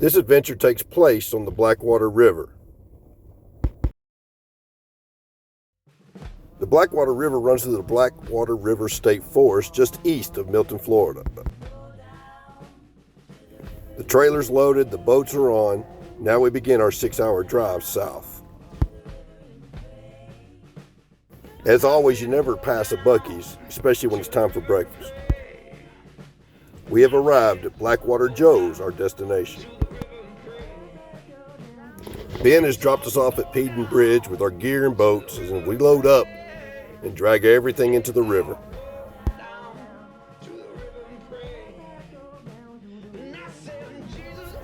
This adventure takes place on the Blackwater River. The Blackwater River runs through the Blackwater River State Forest just east of Milton, Florida. The trailer's loaded, the boats are on. Now we begin our 6-hour drive south. As always, you never pass a Buc-ee's, especially when it's time for breakfast. We have arrived at Blackwater Joe's, our destination. Ben has dropped us off at Peden Bridge with our gear and boats as we load up and drag everything into the river.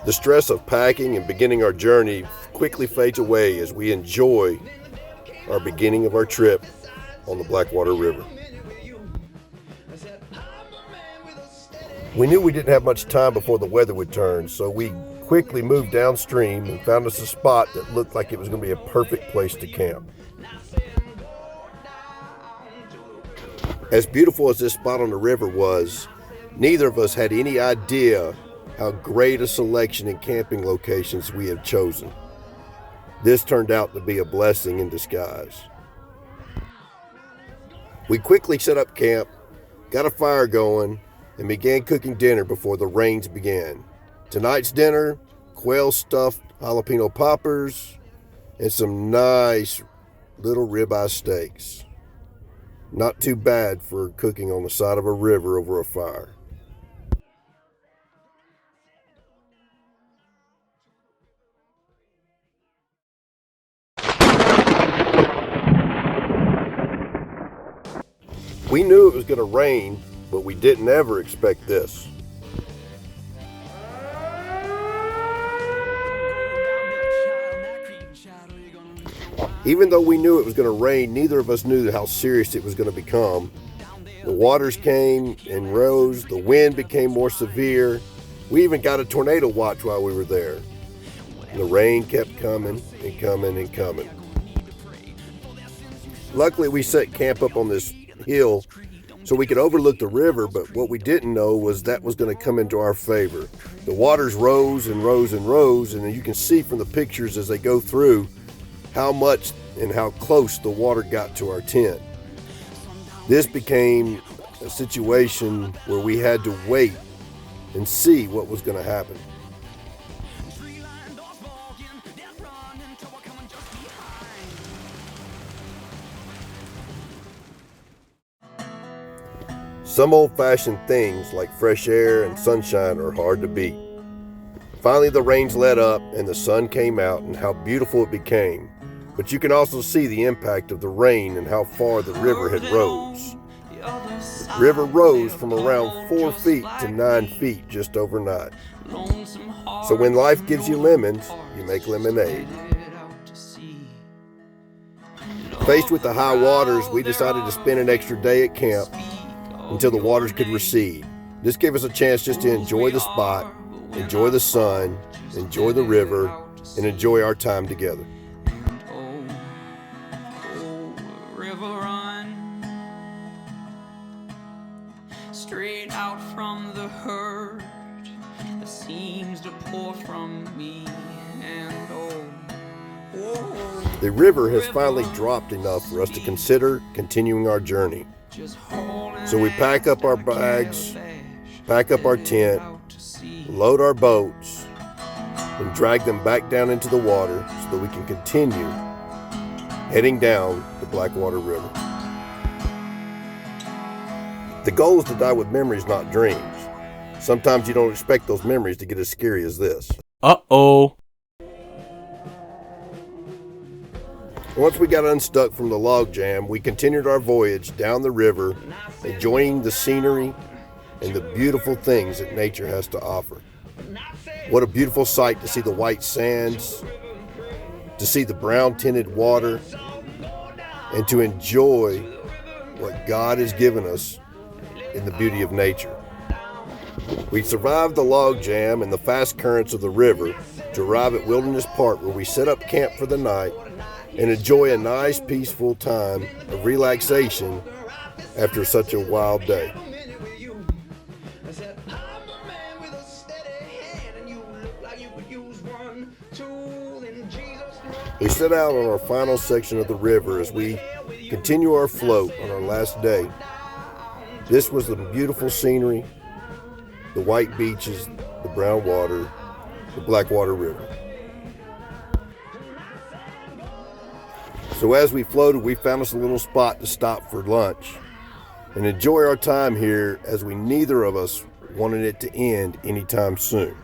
The stress of packing and beginning our journey quickly fades away as we enjoy our beginning of our trip on the Blackwater River. We knew we didn't have much time before the weather would turn, so we quickly moved downstream and found us a spot that looked like it was going to be a perfect place to camp. As beautiful as this spot on the river was, neither of us had any idea how great a selection in camping locations we have chosen. This turned out to be a blessing in disguise. We quickly set up camp, got a fire going, and began cooking dinner before the rains began. Tonight's dinner, quail stuffed jalapeno poppers, and some nice little ribeye steaks. Not too bad for cooking on the side of a river over a fire. We knew it was going to rain, but we didn't ever expect this. Even though we knew it was going to rain, neither of us knew how serious it was going to become. The waters came and rose, the wind became more severe. We even got a tornado watch while we were there. And the rain kept coming and coming and coming. Luckily, we set camp up on this hill so we could overlook the river, but what we didn't know was that was going to come into our favor. The waters rose and rose and rose, and you can see from the pictures as they go through how much and how close the water got to our tent. This became a situation where we had to wait and see what was going to happen. Some old-fashioned things like fresh air and sunshine are hard to beat. Finally, the rains let up and the sun came out, and how beautiful it became. But you can also see the impact of the rain and how far the river had rose. The river rose from around 4 feet to 9 feet just overnight. So when life gives you lemons, you make lemonade. Faced with the high waters, we decided to spend an extra day at camp until the waters could recede. This gave us a chance just to enjoy the spot, enjoy the sun, enjoy the river, and enjoy our time together. River run straight out from the hurt that seems to pour from me, and the river has finally dropped enough for us to consider continuing our journey. So we pack up our bags, pack up our tent, load our boats, and drag them back down into the water so that we can continue heading down the Blackwater River. The goal is to die with memories, not dreams. Sometimes you don't expect those memories to get as scary as this. Uh-oh. Once we got unstuck from the log jam, we continued our voyage down the river, enjoying the scenery and the beautiful things that nature has to offer. What a beautiful sight to see the white sands, to see the brown tinted water, and to enjoy what God has given us in the beauty of nature. We survived the log jam and the fast currents of the river to arrive at Wilderness Park, where we set up camp for the night and enjoy a nice peaceful time of relaxation after such a wild day. We set out on our final section of the river as we continue our float on our last day. This was the beautiful scenery, the white beaches, the brown water, the Blackwater River. So as we floated, we found us a little spot to stop for lunch and enjoy our time here, as we neither of us wanted it to end anytime soon.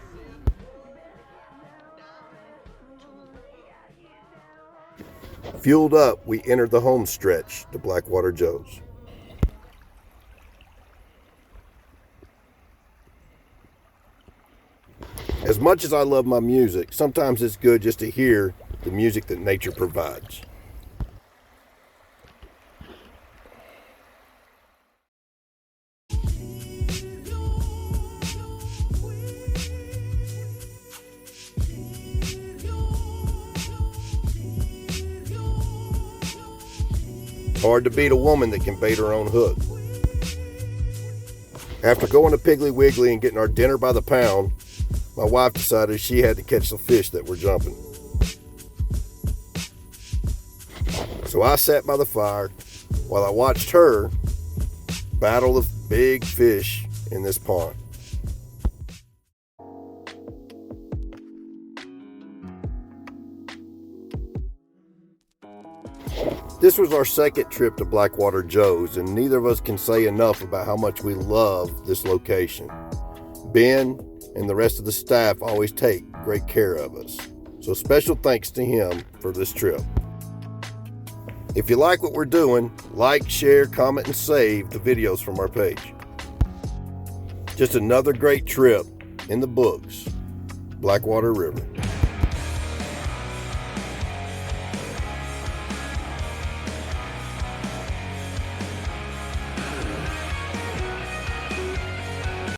Fueled up, we entered the home stretch to Blackwater Joe's. As much as I love my music, sometimes it's good just to hear the music that nature provides. Hard to beat a woman that can bait her own hook. After going to Piggly Wiggly and getting our dinner by the pound, my wife decided she had to catch the fish that were jumping. So I sat by the fire while I watched her battle the big fish in this pond. This was our second trip to Blackwater Joe's, and neither of us can say enough about how much we love this location. Ben and the rest of the staff always take great care of us, so special thanks to him for this trip. If you like what we're doing, like, share, comment, and save the videos from our page. Just another great trip in the books. Blackwater River.